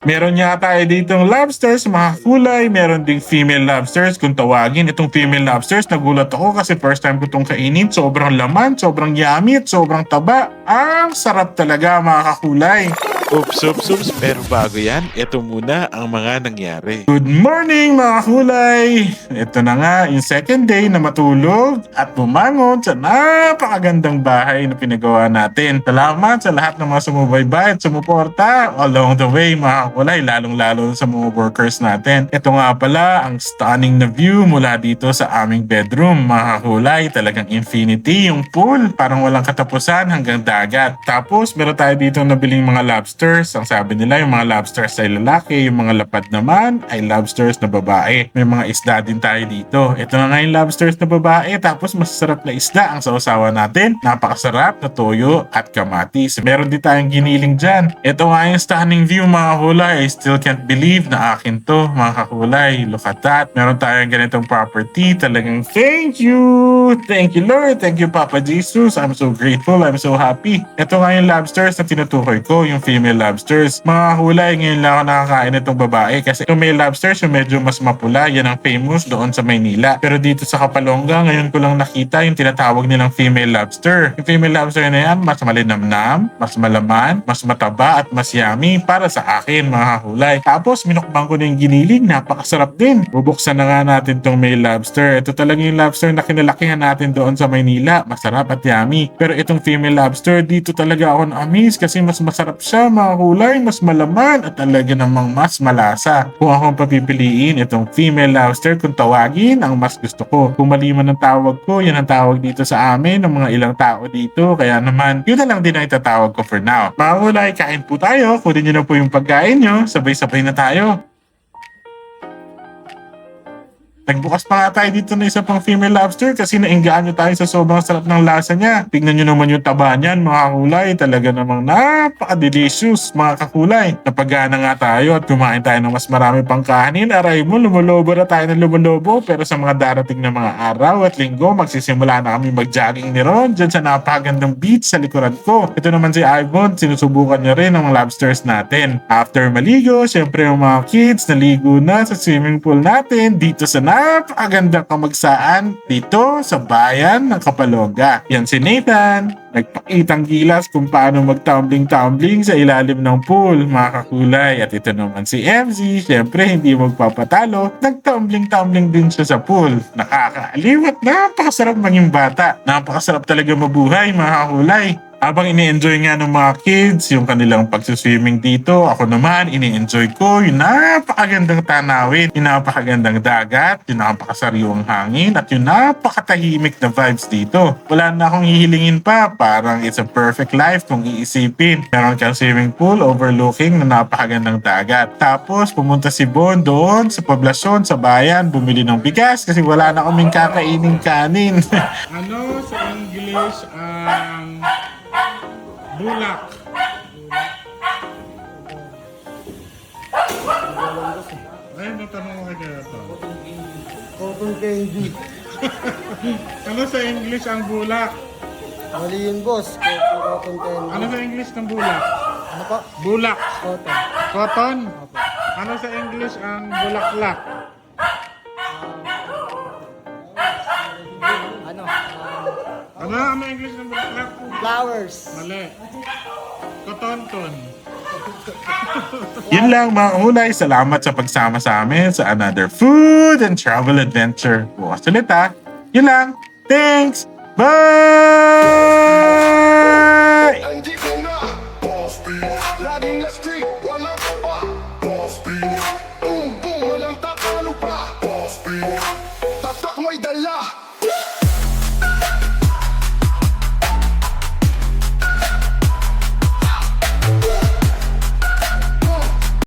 Meron nga tayo ditong lobsters, mga kulay. Meron ding female lobsters kung tawagin. Itong female lobsters, nagulat ako kasi first time ko itong kainin. Sobrang laman, sobrang yummy, at sobrang taba. Ang sarap talaga mga kakulay. Oops. Pero bago yan, ito muna ang mga nangyari. Good morning mga kulay! Ito na nga yung second day na matulog at bumangon sa napakagandang bahay na pinagawa natin. Salamat sa lahat ng mga sumubaybay at sumuporta along the way mga kulay, lalong-lalo sa mga workers natin. Ito nga pala ang stunning na view mula dito sa aming bedroom mga kulay. Talagang infinity yung pool. Parang walang katapusan hanggang dagat. Tapos meron tayo dito nabiling mga lobsters. Ang sabi nila yung mga lobsters ay lalaki, yung mga lapad naman ay lobsters na babae. May mga isda din tayo dito. Ito na nga yung lobsters na babae, tapos masasarap na isda ang sausawa natin. Napakasarap na toyo at kamatis. Meron din tayong giniling dyan. Ito nga yung stunning view mga kulay. I still can't believe na akin to mga kakulay. Look at that. Meron tayong ganitong property. Talagang thank you! Thank you Lord! Thank you Papa Jesus! I'm so grateful. I'm so happy. Ito nga yung lobsters na tinutukoy ko, yung female lobsters. Mga kulay, ngayon lang ako nakakain itong babae kasi yung male lobsters yung medyo mas mapula. Yan ang famous doon sa Maynila. Pero dito sa Kapalonga, ngayon ko lang nakita yung tinatawag nilang female lobster. Yung female lobster na yan, mas malinamnam, mas malaman, mas mataba at mas yummy para sa akin mga kulay. Tapos minukbang ko na yung giniling, napakasarap din. Bubuksan na nga natin tong male lobster. Ito talaga yung lobster na kinalakihan natin doon sa Maynila. Masarap at yummy. Pero itong female lobster, dito talaga ako na-amaze kasi mas masarap siya mga kulay, mas malaman at talaga namang mas malasa. Kung akong papipiliin itong female lobster kung tawagin, ang mas gusto ko. Kung mali man ang tawag ko, yan ang tawag dito sa amin ng mga ilang tao dito. Kaya naman, yun na lang din ang itatawag ko for now. Mga kulay, kain po tayo. Kunin nyo na po yung pagkain nyo. Sabay-sabay na tayo. Nagbukas pa nga tayo dito na isa pang female lobster kasi nainggaan nyo tayo sa sobrang sarap ng lasa niya. Tignan nyo naman yung taba niyan mga kulay. Talaga namang napaka-delicious mga kakulay. Napagana nga tayo at kumain tayo ng mas marami pang kanin. Aray mo, lumulobo na tayo ng lumulobo. Pero sa mga darating na mga araw at linggo, magsisimula na kami mag-jogging ni Ron dyan sa napakagandang beach sa likuran ko. Ito naman si Ivan, sinusubukan niya rin ang lobsters natin. After maligo, syempre yung mga kids naligo na sa swimming pool natin dito sa napakagandang kamagsaan dito sa bayan ng Kapalonga. Yan si Nathan, nagpakitang gilas kung paano mag-tumbling-tumbling sa ilalim ng pool, mga kakulay. At ito naman si MZ, syempre hindi magpapatalo, nag-tumbling-tumbling din siya sa pool. Nakakaaliw at napakasarap maging bata. Napakasarap talaga mabuhay, mga kakulay. Habang ini-enjoy nga ng mga kids yung kanilang pagsuswimming dito, ako naman ini-enjoy ko yung napakagandang tanawin, yung napakagandang dagat, yung napakasariwang hangin, at yung napakatahimik na vibes dito. Wala na akong hihilingin pa, parang it's a perfect life kung iisipin. Meron kang swimming pool overlooking na napakagandang dagat. Tapos pumunta si Bon doon sa poblasyon, sa bayan, bumili ng bigas kasi wala na kaming kakaining kanin. Ano sa English ang bulak? Ay, natanong ko kaya ito. Cotton candy. Ano sa English ang bulak? Mali yun, boss. Cotton candy. Ano sa English ng bulak? Ano pa? Bulak. Cotton. Cotton? Ano sa English ang bulaklak? Ano? Ano English ng bulaklak? Flowers. Mali. Kotonton. Yun lang mga ulay. Salamat sa pagsama sa amin sa another food and travel adventure. Bukas ulit ha. Yun lang. Thanks. Bye! Hindi ko na, boss, laging nasa